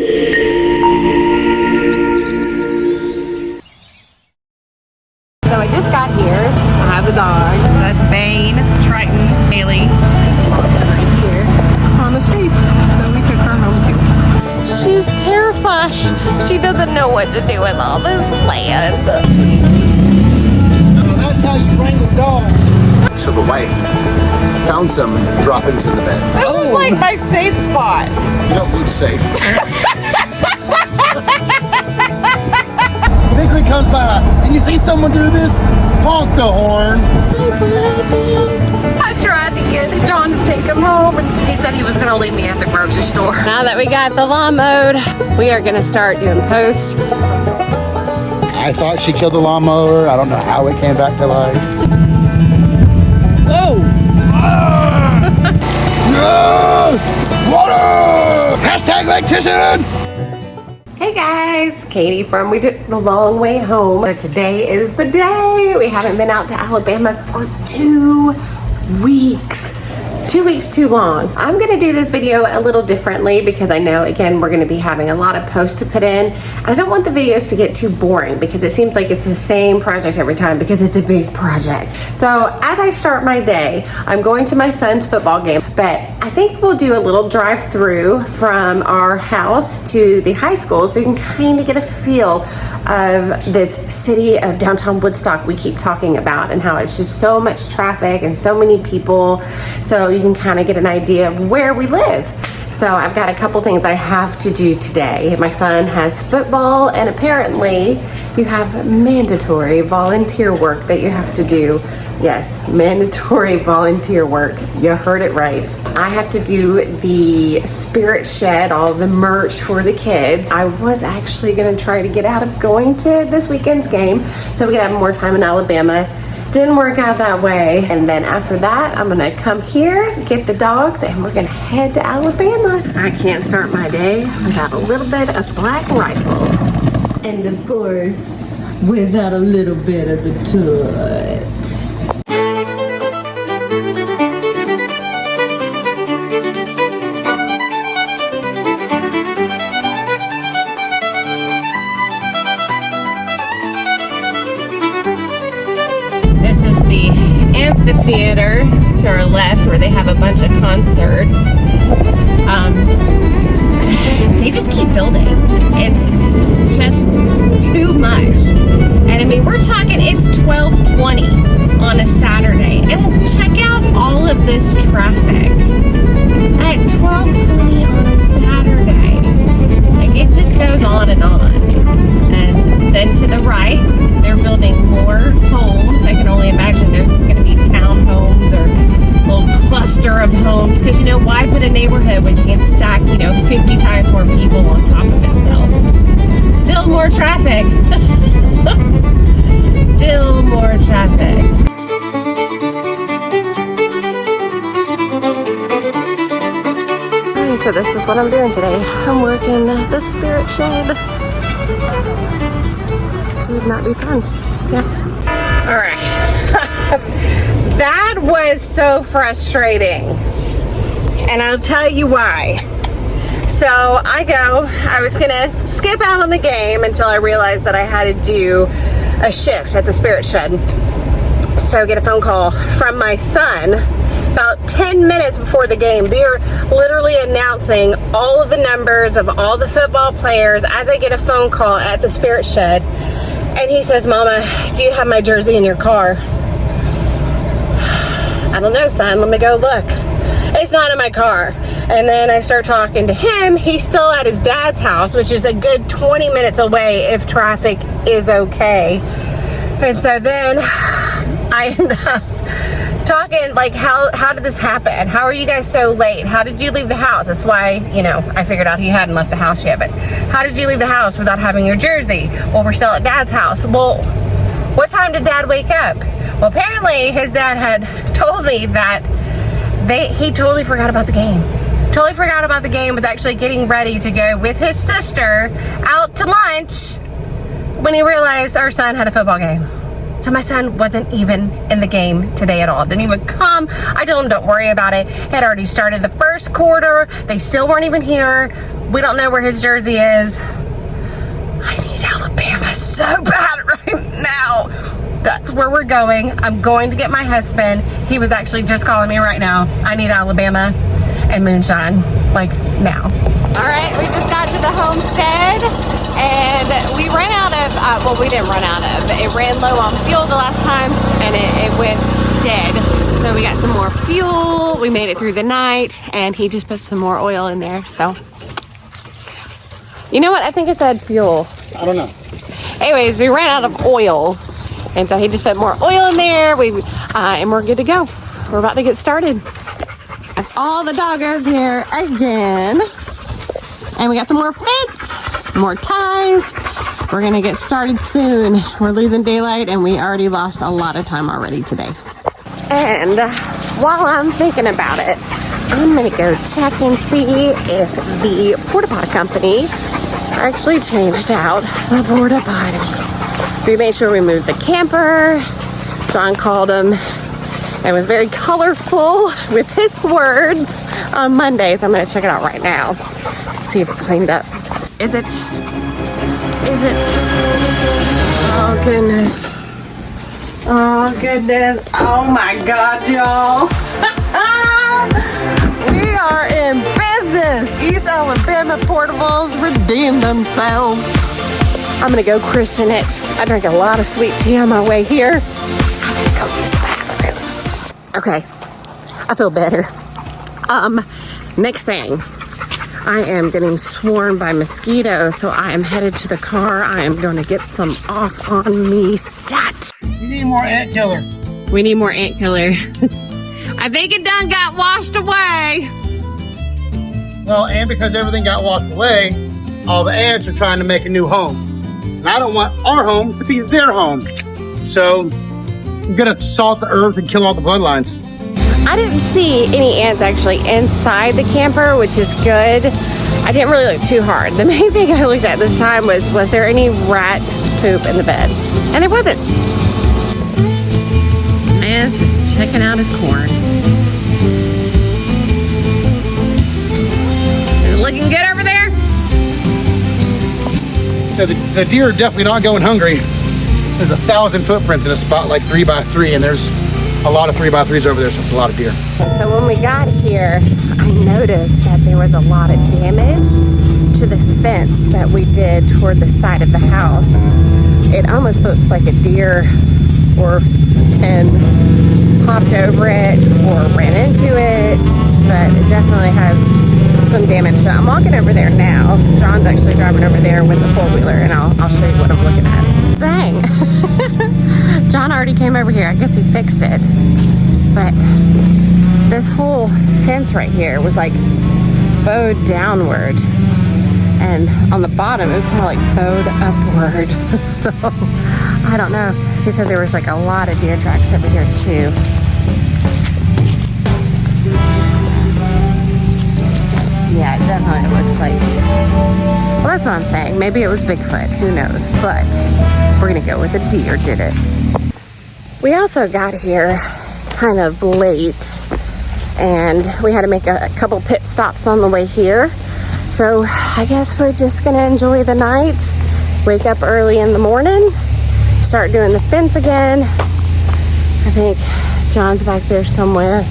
So I just got here. I have the dogs. That's Bane, Triton, Haley. Right here on the streets. So we took her home too. She's terrified. She doesn't know what to do with all this land. Well, that's how you wrangle dogs. So the wife found some droppings in the bed. This is like my safe spot. You don't look safe. The big rig comes by and you see someone do this, honk the horn. I tried to get John to take him home, and he said he was going to leave me at the grocery store. Now that we got the lawn mowed, we are going to start doing posts. I thought she killed the lawnmower. I don't know how it came back to life. Whoa! Yes! Water! Hashtag electrician! Hey guys, Katie from We Took the Long Way Home. So today is the day. We haven't been out to Alabama for 2 weeks. 2 weeks too long. I'm gonna do this video a little differently because I know, again, we're gonna be having a lot of posts to put in. And I don't want the videos to get too boring because it seems like it's the same project every time because it's a big project. So as I start my day, I'm going to my son's football game, but I think we'll do a little drive through from our house to the high school so you can kind of get a feel of this city of downtown Woodstock we keep talking about and how it's just so much traffic and so many people. So you can kind of get an idea of where we live. So I've got a couple things I have to do today. My son has football, and apparently you have mandatory volunteer work that you have to do. Yes, mandatory volunteer work. You heard it right. I have to do the spirit shed, all the merch for the kids. I was actually going to try to get out of going to this weekend's game so we could have more time in Alabama. Didn't work out that way. And then after that, I'm gonna come here, get the dogs, and we're gonna head to Alabama. I can't start my day without a little bit of Black Rifle. And of course, without a little bit of the toot. Amphitheater to our left where they have a bunch of concerts. They just keep building. It's just too much. And I mean, we're talking it's 12:20 on a Saturday. And check out all of this traffic at 12:20 on a Saturday. Like, it just goes on and on. And then to the right, they're building more homes. I can only imagine there's going to be townhomes or a little cluster of homes. Because, you know, why put a neighborhood when you can stack, 50 times more people on top of itself? Still more traffic. Still more traffic. Alright, so this is what I'm doing today. I'm working the spirit shed. Should not be fun. Yeah. All right. That was so frustrating. And I'll tell you why. So I was gonna skip out on the game until I realized that I had to do a shift at the spirit shed. So I get a phone call from my son about 10 minutes before the game. They're literally announcing all of the numbers of all the football players as I get a phone call at the spirit shed. And he says, "Mama, do you have my jersey in your car?" "I don't know, son. Let me go look." "It's not in my car." And then I start talking to him. He's still at his dad's house, which is a good 20 minutes away if traffic is okay. And so then I end up talking like, how did this happen? How are you guys so late? How did you leave the house? That's why, I figured out he hadn't left the house yet, but how did you leave the house without having your jersey? Well, we're still at Dad's house. Well, what time did Dad wake up? Well, apparently his dad had told me that he totally forgot about the game. Totally forgot about the game, was actually getting ready to go with his sister out to lunch when he realized our son had a football game. So my son wasn't even in the game today at all. Didn't even come. I told him don't worry about it. Had already started the first quarter. They still weren't even here. We don't know where his jersey is. I need Alabama so bad right now. That's where we're going. I'm going to get my husband. He was actually just calling me right now. I need Alabama and moonshine, like now. All right, we just got to the Homestead and we ran out of, well, we didn't run out of, it ran low on fuel the last time and it went dead. So we got some more fuel. We made it through the night and he just put some more oil in there, so. You know what, I think it said fuel. I don't know. Anyways, we ran out of oil. And so he just put more oil in there. And we're good to go. We're about to get started. All the doggos here again. And we got some more fence, more ties. We're gonna get started soon. We're losing daylight and we already lost a lot of time already today. And while I'm thinking about it, I'm gonna go check and see if the porta potty company actually changed out the porta potty. We made sure we moved the camper. John called him and was very colorful with his words on Monday. So I'm gonna check it out right now. See if it's cleaned up. Is it? Oh goodness. Oh goodness. Oh my God, y'all. We are in business. East Alabama Portables redeem themselves. I'm gonna go christen it. I drank a lot of sweet tea on my way here. I'm gonna go use the bathroom. Okay, I feel better. Next thing, I am getting swarmed by mosquitoes, so I am headed to the car. I am gonna get some off on me stat. You need more ant killer. We need more ant killer. I think it done got washed away. Well, and because everything got washed away, all the ants are trying to make a new home. And I don't want our home to be their home. So I'm gonna salt the earth and kill all the bloodlines. I didn't see any ants actually inside the camper, which is good. I didn't really look too hard. The main thing I looked at this time was there any rat poop in the bed? And there wasn't. Man's just checking out his corn. Is it looking good over there? So the deer are definitely not going hungry. There's 1,000 footprints in a spot like 3x3, and there's a lot of 3x3s over there, so it's a lot of deer. So when we got here, I noticed that there was a lot of damage to the fence that we did toward the side of the house. It almost looks like a deer or 10 popped over it or ran into it, but it definitely has some damage. So I'm walking over there now. John's actually driving over there with the four-wheeler, and I'll show you what I'm looking at. Dang. John already came over here. I guess he fixed it. But this whole fence right here was like bowed downward. And on the bottom, it was kind of like bowed upward. So, I don't know. He said there was like a lot of deer tracks over here too. Yeah, it definitely looks like, well, that's what I'm saying. Maybe it was Bigfoot, who knows? But we're gonna go with a deer did it. We also got here kind of late and we had to make a couple pit stops on the way here. So I guess we're just gonna enjoy the night, wake up early in the morning, start doing the fence again. I think John's back there somewhere.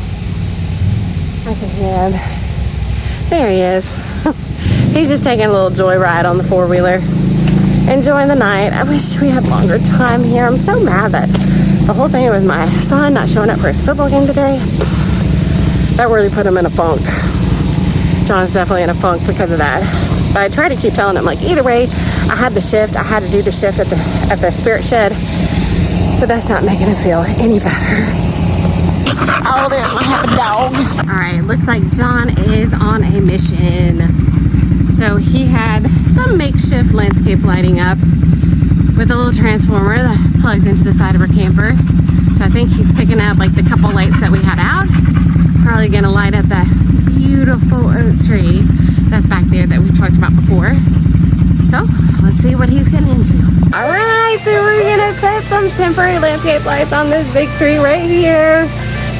I can hear him. There he is. He's just taking a little joyride on the four-wheeler, enjoying the night. I wish we had longer time here. I'm so mad that the whole thing with my son not showing up for his football game today, that really put him in a funk. John's definitely in a funk because of that. But I try to keep telling him, like, either way, I had the shift. I had to do the shift at the spirit shed, but that's not making him feel any better. Oh, there's my happy dog. All right, looks like John is on a mission. So he had some makeshift landscape lighting up with a little transformer that plugs into the side of our camper. So I think he's picking up like the couple lights that we had out. Probably gonna light up that beautiful oak tree that's back there that we talked about before. So let's see what he's getting into. All right, so we're gonna put put some temporary landscape lights on this big tree right here.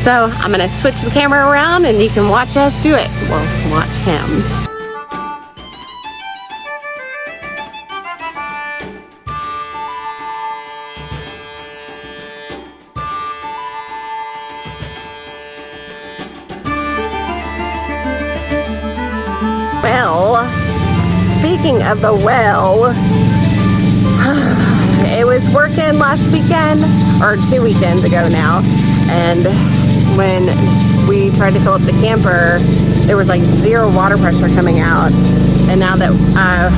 So I'm gonna switch the camera around and you can watch us do it. Well, watch him. Well, speaking of the well, it was working last weekend, or 2 weekends ago now, and when we tried to fill up the camper, there was like 0 water pressure coming out, and now that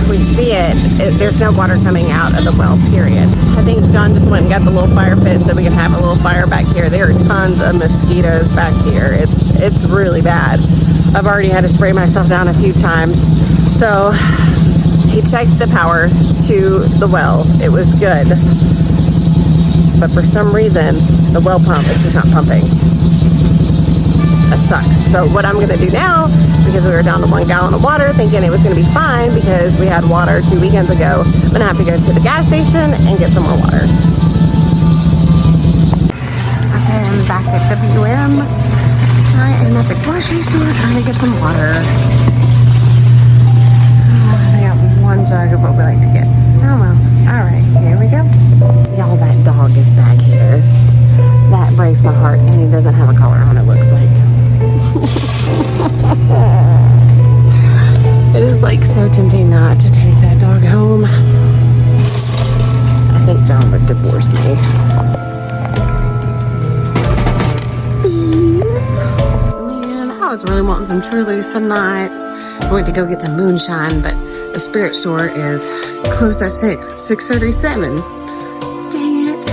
we see it, there's no water coming out of the well, period. I think John just went and got the little fire pit so we can have a little fire back here. There are tons of mosquitoes back here. It's really bad. I've already had to spray myself down a few times. So he checked the power to the well. It was good. But for some reason, the well pump is just not pumping. That sucks. So what I'm gonna do now, because we were down to 1 gallon of water, thinking it was gonna be fine because we had water 2 weekends ago, I'm gonna have to go to the gas station and get some more water. Okay, I'm back at WM. I am at the grocery store trying to get some water. I got 1 jug of what we like to get. Oh well. Alright, here we go. Y'all, that dog is back here. That breaks my heart, and he doesn't have a collar on, it looks like. It is like so tempting not to take that dog home. I think John would divorce me. Man, I was really wanting some Trulies tonight. I went to go get some moonshine, but the spirit store is closed at 6:37. Dang it.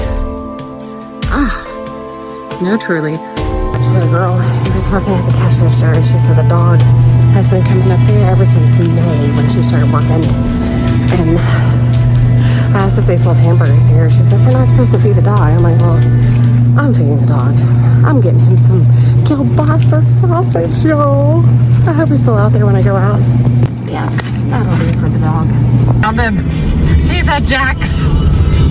No Trulies. The girl who was working at the cash register, and she said the dog has been coming up there ever since May when she started working. And I asked if they sold hamburgers here. She said, we're not supposed to feed the dog. I'm like, well, I'm feeding the dog. I'm getting him some kielbasa sausage, y'all. I hope he's still out there when I go out. Yeah, that'll be for the dog. Now then, hey that Jax.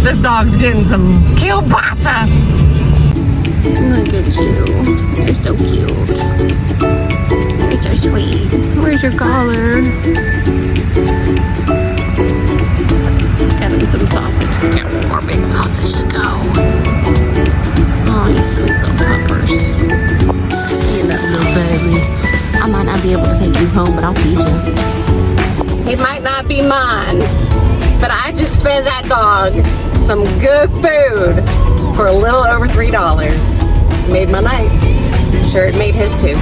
The dog's getting some kielbasa. Look at you. You're so cute. You're so sweet. Where's your collar? Got him some sausage. Got 1 more big sausage to go. Oh, you sweet little puppers. You little baby. I might not be able to take you home, but I'll feed you. It might not be mine, but I just fed that dog some good food for a little over $3. Made my night. I'm sure it made his too.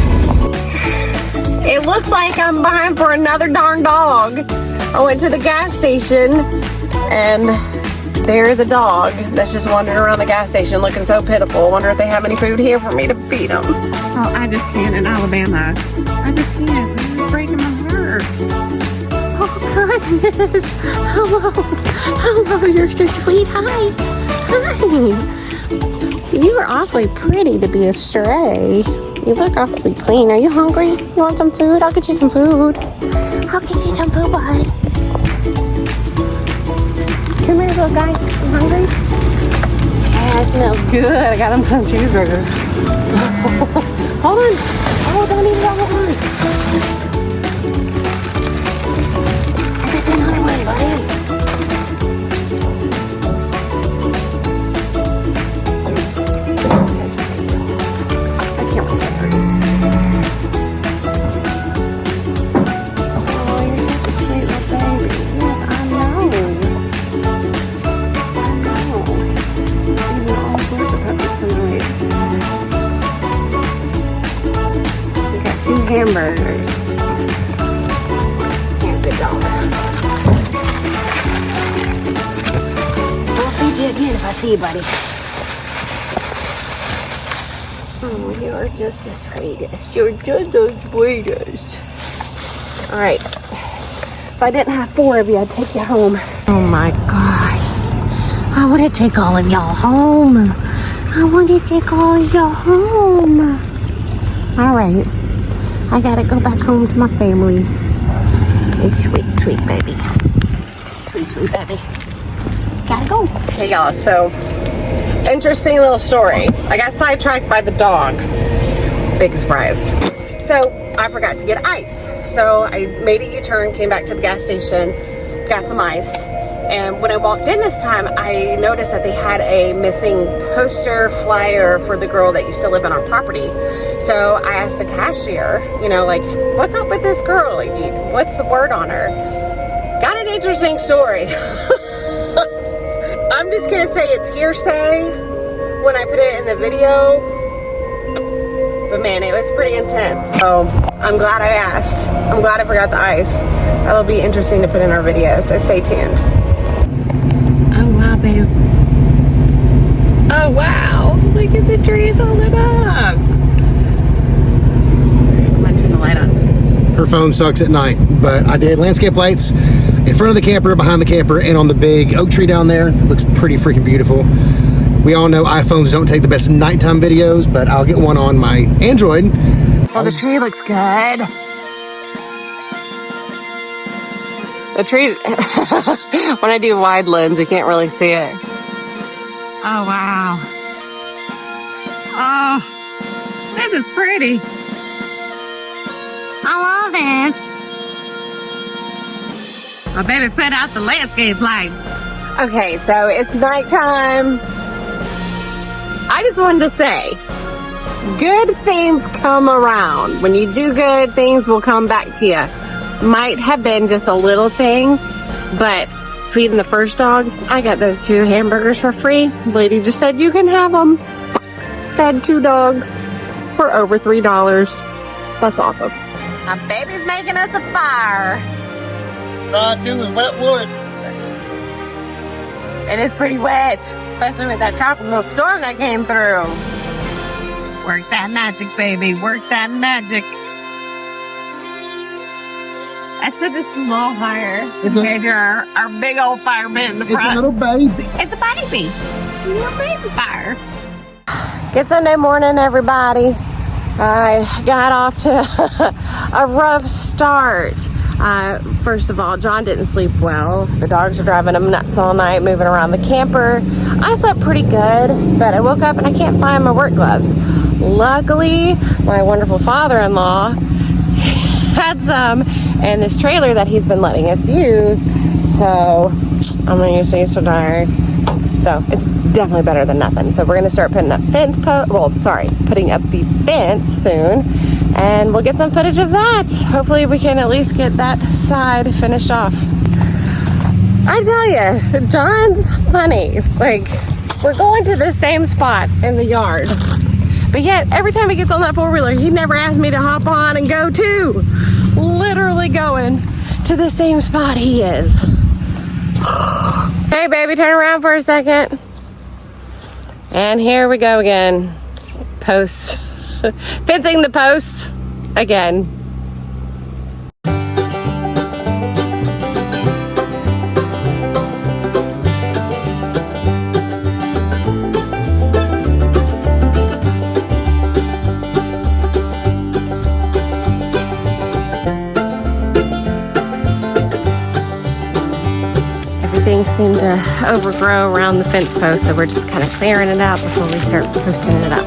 It looks like I'm behind for another darn dog. I went to the gas station and there's a dog that's just wandering around the gas station looking so pitiful. I wonder if they have any food here for me to feed him. Oh, I just can't in Alabama. I just can't. This is breaking my heart. Oh goodness. Hello. Hello, you're so sweet. Hi. Hi. You are awfully pretty to be a stray. You look awfully clean. Are you hungry? You want some food? I'll get you some food. I'll get you some food, bud. Come here, little guy. You hungry? Yeah, it smells good. I got him some cheeseburgers. Hold on. Oh, don't eat it all at once. I got you another one, buddy. Hamburgers. Can't be gone. I'll feed you again if I see you, buddy. Oh, you are just the sweetest. You're just the sweetest. Alright. If I didn't have 4 of you, I'd take you home. Oh my God. I want to take all of y'all home. I want to take all of y'all home. Alright. I gotta go back home to my family. Hey, sweet, sweet baby. Sweet, sweet baby. Gotta go. Hey, y'all, so interesting little story. I got sidetracked by the dog. Big surprise. So I forgot to get ice. So I made a U-turn, came back to the gas station, got some ice. And when I walked in this time, I noticed that they had a missing poster flyer for the girl that used to live on our property. So I asked the cashier, you know, like, what's up with this girl? Like, what's the word on her? Got an interesting story. I'm just gonna say it's hearsay when I put it in the video. But man, it was pretty intense. So I'm glad I asked. I'm glad I forgot the ice. That'll be interesting to put in our video, so stay tuned. Oh wow, babe. Oh wow, look at the trees holding up. I'm gonna turn the light on. Her phone sucks at night, but I did landscape lights in front of the camper, behind the camper, and on the big oak tree down there. It looks pretty freaking beautiful. We all know iPhones don't take the best nighttime videos, but I'll get one on my Android. Oh, the tree looks good. The tree, when I do wide lens, you can't really see it. Oh, wow. Oh, this is pretty. I love it. My baby put out the landscape lights. Okay, so it's nighttime. I just wanted to say, good things come around. When you do good, things will come back to you. Might have been just a little thing, but feeding the first dogs, I got those 2 hamburgers for free. Lady just said you can have them. Fed 2 dogs for over $3. That's awesome. My baby's making us a fire. Try to with wet wood. It is pretty wet, especially with that tropical storm that came through. Work that magic, baby. Work that magic. That's such a small fire compared to our big old fire pit in the front. It's a little baby. It's a baby. A little baby fire. Good Sunday morning, everybody. I got off to a rough start. First of all, John didn't sleep well. The dogs were driving him nuts all night, moving around the camper. I slept pretty good, but I woke up and I can't find my work gloves. Luckily, my wonderful father-in-law had some in this trailer that he's been letting us use. So I'm gonna use these for tire. So it's definitely better than nothing. So we're gonna start putting up putting up the fence soon, and we'll get some footage of that. Hopefully we can at least get that side finished off. I tell you, John's funny. Like, we're going to the same spot in the yard, but yet every time he gets on that four-wheeler, he never asks me to hop on and go too. Literally going to the same spot he is. Hey baby, turn around for a second. And here we go again. Posts. Fencing the posts again. Everything seemed to overgrow around the fence post, so we're just kind of clearing it out before we start posting it up.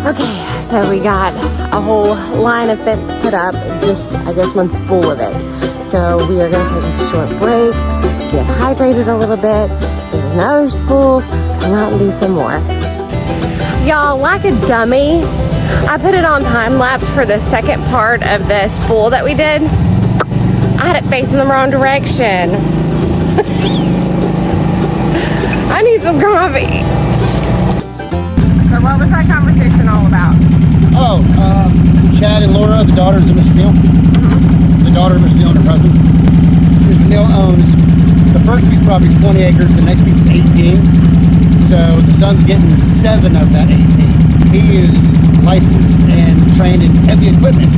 Okay, so we got a whole line of fence put up, just I guess one spool of it. So we are gonna take a short break, get hydrated a little bit, get another spool, come out and do some more. Y'all, like a dummy, I put it on time lapse for the second part of the spool that we did. I had it facing the wrong direction. I need some coffee. So what was that conversation all about? Oh, Chad and Laura, the daughters of Mr. Neal. The daughter of Mr. Neal and her husband. Mr. Neal owns, the first piece of property is 20 acres, the next piece is 18. So the son's getting 7 of that 18. He is licensed and trained in heavy equipment.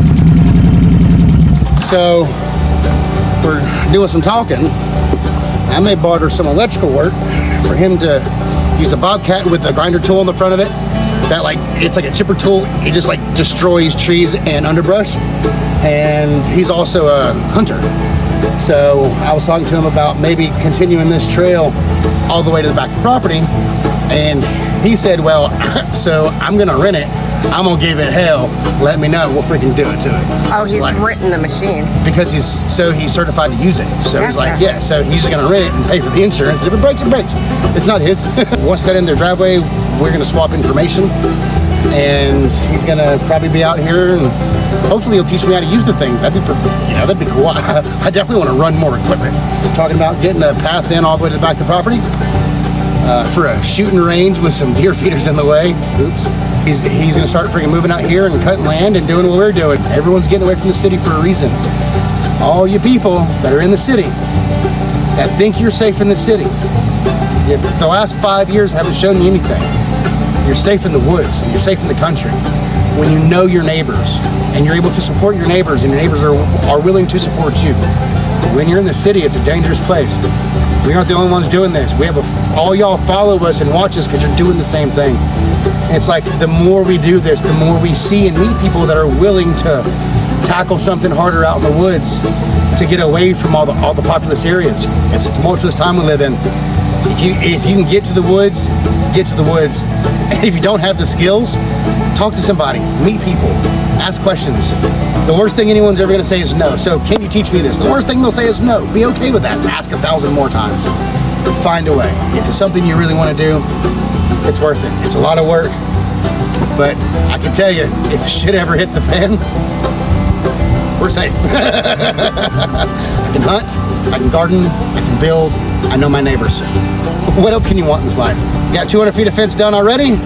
So we're doing some talking, I may barter some electrical work for him to use a bobcat with a grinder tool on the front of it. That it's like a chipper tool. It just like destroys trees and underbrush. And he's also a hunter. So I was talking to him about maybe continuing this trail all the way to the back of the property. And he said, well, so I'm gonna rent it. I'm gonna give it hell. Let me know. We'll freaking do it to it. Oh, he's renting the machine. Because he's certified to use it. So he's like, yeah, so he's just gonna rent it and pay for the insurance. If it breaks, it breaks. It's not his. Once that in their driveway, we're gonna swap information. And he's gonna probably be out here and hopefully he'll teach me how to use the thing. That'd be cool. I definitely want to run more equipment. Talking about getting a path in all the way to the back of the property for a shooting range with some deer feeders in the way. Oops. He's gonna start freaking moving out here and cutting land and doing what we're doing. Everyone's getting away from the city for a reason. All you people that are in the city that think you're safe in the city, if the last 5 years haven't shown you anything, you're safe in the woods, you're safe in the country. When you know your neighbors and you're able to support your neighbors and your neighbors are willing to support you. When you're in the city, it's a dangerous place. We aren't the only ones doing this. We have all y'all follow us and watch us because you're doing the same thing. And it's like the more we do this, the more we see and meet people that are willing to tackle something harder out in the woods to get away from all the populous areas. It's a tumultuous time we live in. If you can get to the woods, get to the woods. And if you don't have the skills, talk to somebody, meet people, ask questions. The worst thing anyone's ever gonna say is no. So can you teach me this? The worst thing they'll say is no. Be okay with that. Ask 1,000 more times. Find a way. If it's something you really wanna do, it's worth it. It's a lot of work, but I can tell you, if the shit ever hit the fan, we're safe. I can hunt, I can garden, I can build, I know my neighbors. What else can you want in this life? You got 200 feet of fence done already?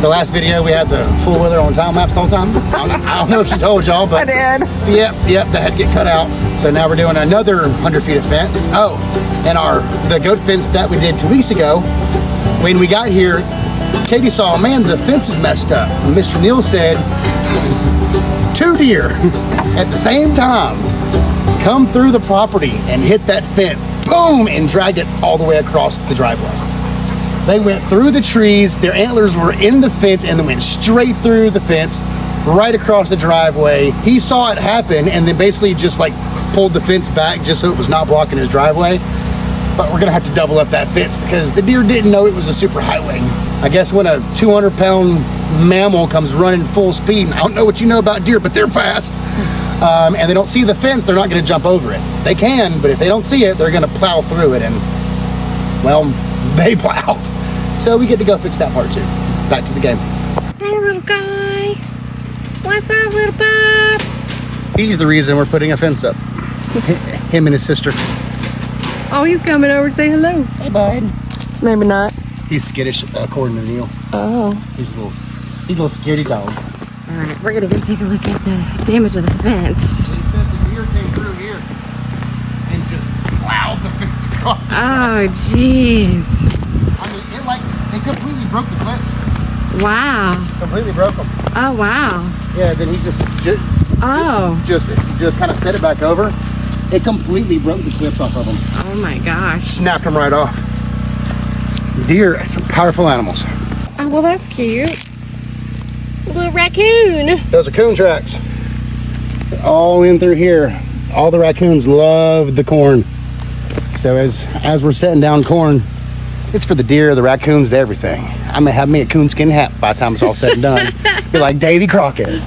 The last video we had the full wheeler on time lapse the whole time. I don't know if she told y'all, but I did. Yep, that had to get cut out. So now we're doing another 100 feet of fence. Oh, and the goat fence that we did 2 weeks ago, when we got here, Katie saw, man, the fence is messed up. And Mr. Neal said, 2 deer at the same time come through the property and hit that fence, boom, and dragged it all the way across the driveway. They went through the trees, their antlers were in the fence, and they went straight through the fence, right across the driveway. He saw it happen and then basically just like pulled the fence back just so it was not blocking his driveway. But we're gonna have to double up that fence because the deer didn't know it was a super highway. I guess when a 200-pound mammal comes running full speed, and I don't know what you know about deer, but they're fast, and they don't see the fence, they're not gonna jump over it. They can, but if they don't see it, they're gonna plow through it, and, well, they plowed. So we get to go fix that part too. Back to the game. Hey, little guy. What's up, little pup? He's the reason we're putting a fence up. Him and his sister. Oh, he's coming over to say hello. Hey, bud. Maybe not. He's skittish, according to Neil. Oh. He's a little scaredy dog. All right, we're gonna go take a look at the damage of the fence. He said the deer came through here and just plowed the fence across the Oh, jeez. I mean, it completely broke the clips. Wow. Completely broke them. Oh, wow. Yeah, then he just kind of set it back over. It completely broke the clips off of them. Oh my gosh. Snapped them right off. Deer are some powerful animals. Oh, well, that's cute. A little raccoon. Those are coon tracks. They're all in through here. All the raccoons love the corn. So as we're setting down corn, it's for the deer, the raccoons, everything. I'm gonna have me a coonskin hat by the time it's all said and done. Be like Davy Crockett.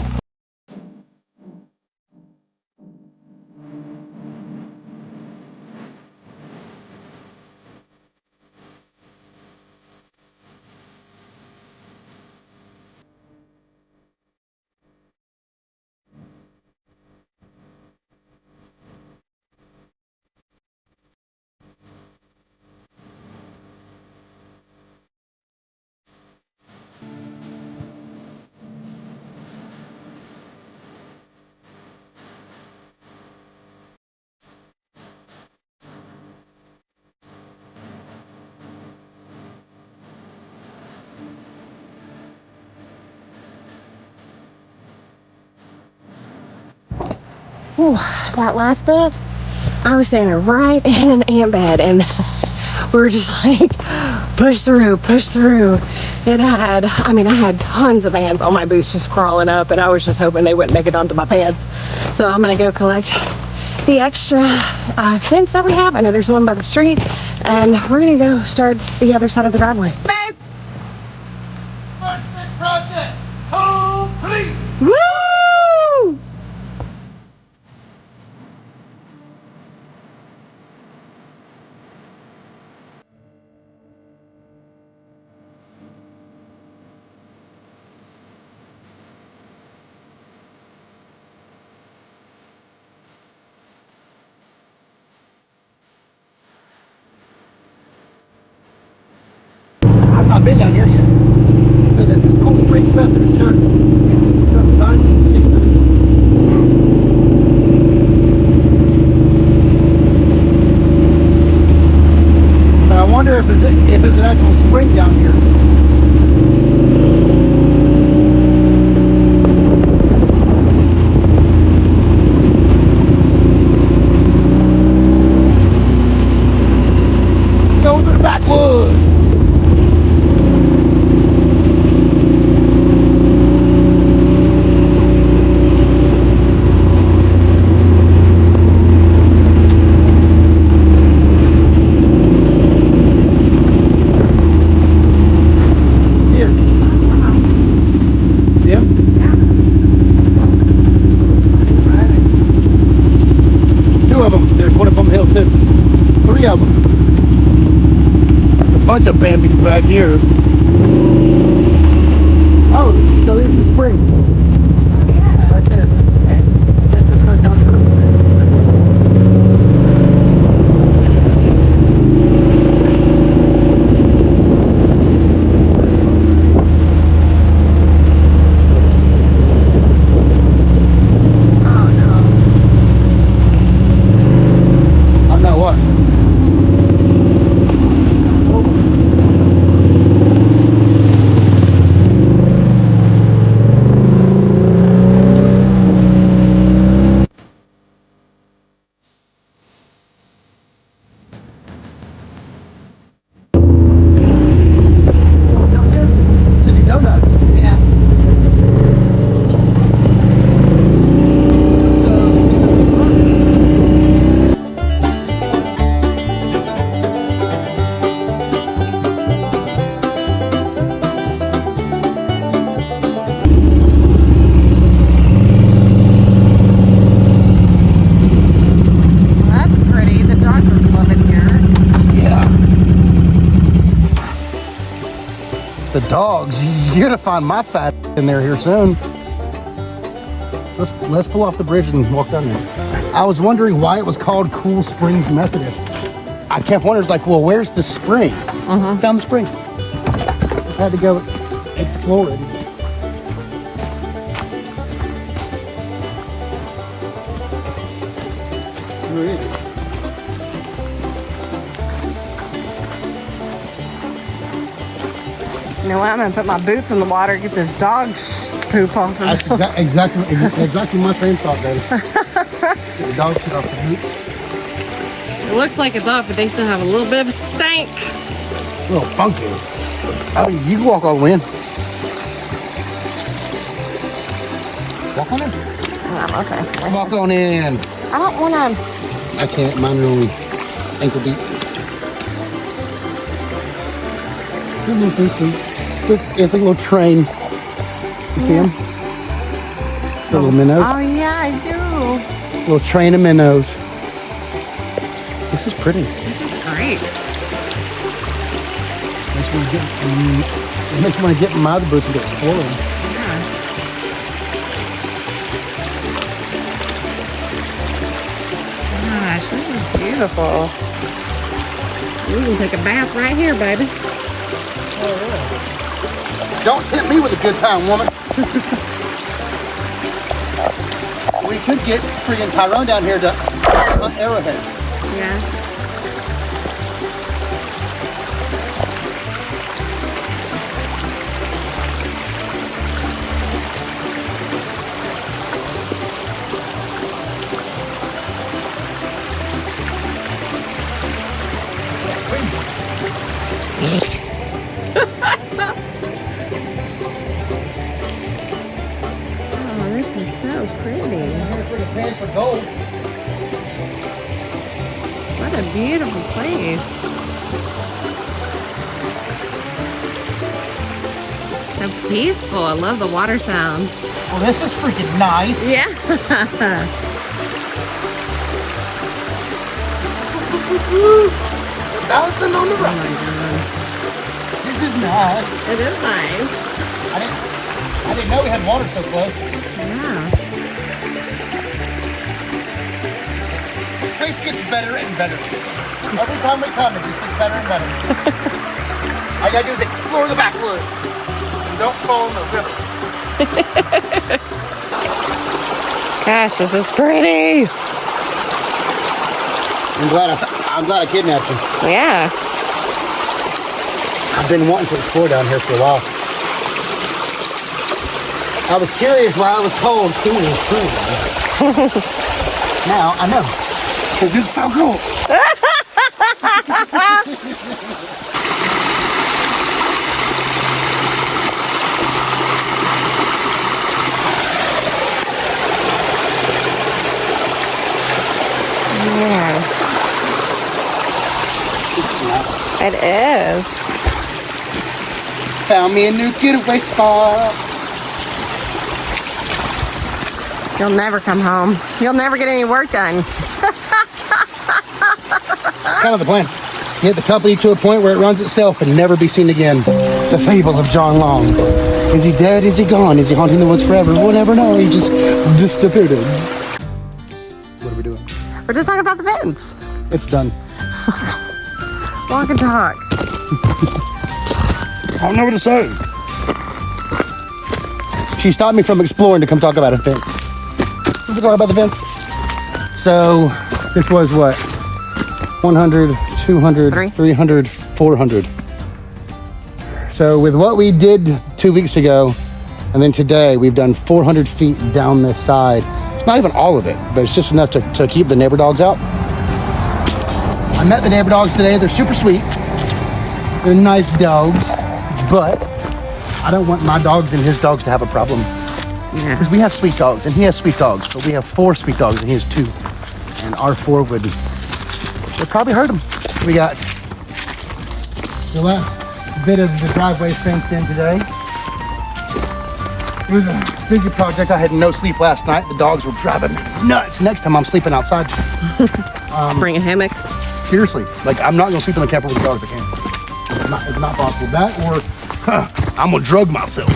Ooh, that last bit I was standing right in an ant bed, and we were just like, push through, push through. It had, I mean, I had tons of ants on my boots just crawling up, and I was just hoping they wouldn't make it onto my pants. So I'm gonna go collect the extra fence that we have. I know there's one by the street, and we're gonna go start the other side of the driveway. Babe! First big project, complete! Woo! I've not been down here yet. But this is Cool Springs Methodist Church. But I wonder if it's an actual spring down here. Go to the backwoods. Bunch of Bambies back here. Oh, so there's the spring. Right there. Yes, this goes down to the dogs. You're gonna find my fat in there here soon. Let's pull off the bridge and walk down there. I was wondering why it was called Cool Springs Methodist. I kept wondering, it's like, well, where's the spring? Found the spring. Just had to go explore it. Where is it? You know what? I'm gonna put my boots in the water, get this dog's poop off of That's it. exactly my same thought, baby. Get the dog shit off the boots. It looks like it's off, but they still have a little bit of a stank. A little funky. Oh, you can walk all the way in. Walk on in. Okay. Walk on in. I don't wanna. I can't. Mine are only ankle deep. Good little thing. It's a little train. You see them? The little minnows. Oh yeah, I do. Little train of minnows. This is pretty. Great. Makes me want to get in my other boots and go exploring. Gosh, this is beautiful. You can take a bath right here, baby. Don't tempt me with a good time, woman. We could get freaking Tyrone down here to hunt arrowheads. Yeah. the pan for gold. What a beautiful place. So peaceful. I love the water sound. Well, this is freaking nice. Yeah. Bouncing on the Oh rock. my God. This is nice. It is nice. I didn't know we had water so close. Yeah. This place gets better and better. Every time we come, it just gets better and better. All you gotta do is explore the backwoods. And don't fall in the river. Gosh, this is pretty. I'm glad I kidnapped you. Yeah. I've been wanting to explore down here for a while. I was curious why I was told King Springs. Now I know. Because it's so cool. Yeah. This is nice. It is. Found me a new getaway spot. You'll never come home. You'll never get any work done. It's kind of the plan. Get the company to a point where it runs itself and never be seen again. The fable of John Long. Is he dead? Is he gone? Is he haunting the woods forever? We'll never know. He just disappeared. What are we doing? We're just talking about the fence. It's done. Walk and talk. I don't know what to say. She stopped me from exploring to come talk about a fence. We talk about the fence. So this was what? 100, 200, 300, 400. So with what we did 2 weeks ago, and then today, we've done 400 feet down this side. It's not even all of it, but it's just enough to keep the neighbor dogs out. I met the neighbor dogs today. They're super sweet. They're nice dogs, but I don't want my dogs and his dogs to have a problem. Yeah. Because we have sweet dogs, and he has sweet dogs, but we have 4 sweet dogs, and he has 2. And our 4 would probably hurt him. We got the last bit of the driveway fence in today. It was a busy project. I had no sleep last night. The dogs were driving me nuts. Next time I'm sleeping outside. Bring a hammock. Seriously, like I'm not gonna sleep in the camper with the dogs. I can't. It's not possible. That or I'm gonna drug myself.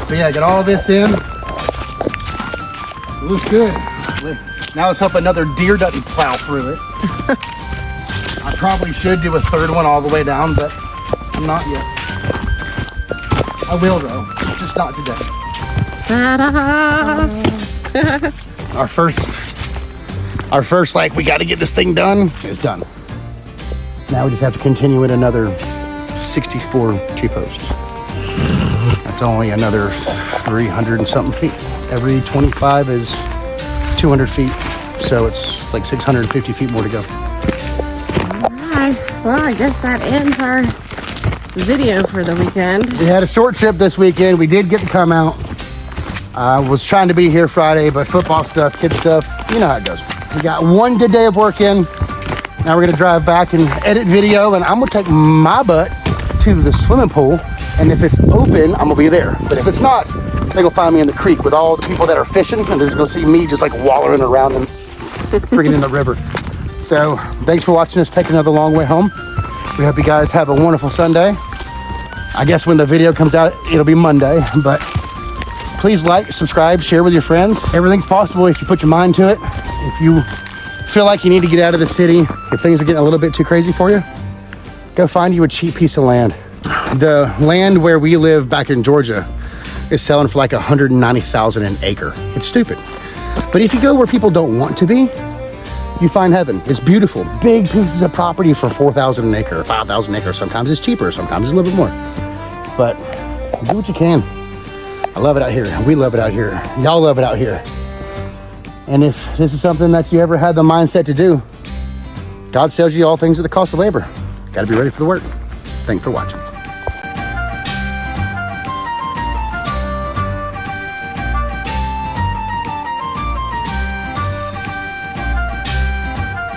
So yeah, got all this in. It looks good. Now let's hope another deer doesn't plow through it. I probably should do a third one all the way down, but I'm not yet. I will though, just not today. Ta-da! Our first like we got to get this thing done is done. Now we just have to continue it another 64 T-posts. That's only another 300 and something feet. Every 25 is 200 feet, so it's like 650 feet more to go. Alright, well I guess that ends our video for the weekend. We had a short trip this weekend. We did get to come out. I was trying to be here Friday, but football stuff, kid stuff, you know how it goes. We got one good day of work in. Now we're gonna drive back and edit video, and I'm gonna take my butt to the swimming pool, and if it's open, I'm gonna be there. But if it's not, they're gonna find me in the creek with all the people that are fishing, and they're gonna see me just like wallowing around and friggin' in the river. So thanks for watching us take another long way home. We hope you guys have a wonderful Sunday. I guess when the video comes out, it'll be Monday, but please like, subscribe, share with your friends. Everything's possible if you put your mind to it. If you feel like you need to get out of the city, if things are getting a little bit too crazy for you, go find you a cheap piece of land. The land where we live back in Georgia is selling for like $190,000 an acre. It's stupid. But if you go where people don't want to be, you find heaven. It's beautiful. Big pieces of property for $4,000 an acre, $5,000 an acre. Sometimes it's cheaper, sometimes it's a little bit more. But do what you can. I love it out here. We love it out here. Y'all love it out here. And if this is something that you ever had the mindset to do, God sells you all things at the cost of labor. Got to be ready for the work. Thanks for watching.